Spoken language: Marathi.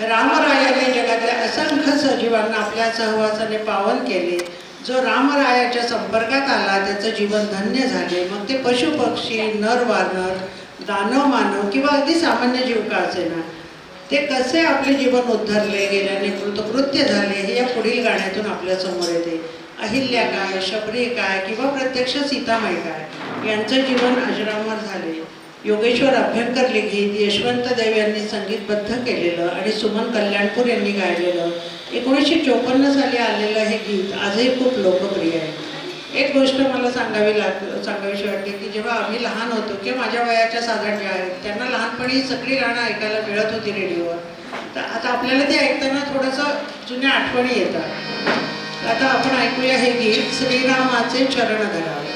रामरायाने जगातल्या असंख्य सजीवांना आपल्या सहवासाने पावन केले. जो रामरायाच्या संपर्कात आला त्याचं जीवन धन्य झाले. मग ते पशु पक्षी, नर वानर, दानव मानव किंवा अगदी सामान्य जीव का असेना, ते कसे आपले जीवन उद्धरले गेल्याने कृतकृत्य झाले हे या पुढील गाण्यातून आपल्या समोर येते. अहिल्या काय, शबरी काय किंवा प्रत्यक्ष सीतामाई काय यांचं जीवन अजरामर झाले. योगेश्वर अभ्यंकर लिखित यशवंत देव यांनी संगीतबद्ध केलेलं आणि सुमन कल्याणपूर यांनी गायलेलं 1954 साली आलेलं हे गीत आजही खूप लोकप्रिय आहे. एक गोष्ट मला सांगावीशी वाटते की जेव्हा आम्ही लहान होतो किंवा माझ्या वयाच्या साधारण ज्या आहेत त्यांना लहानपणी सगळी गाणं ऐकायला मिळत होती रेडिओवर. तर आता आपल्याला ते ऐकताना थोडंसं जुन्या आठवणी येतात. आता आपण ऐकूया हे गीत श्रीरामाचे चरण धरावे.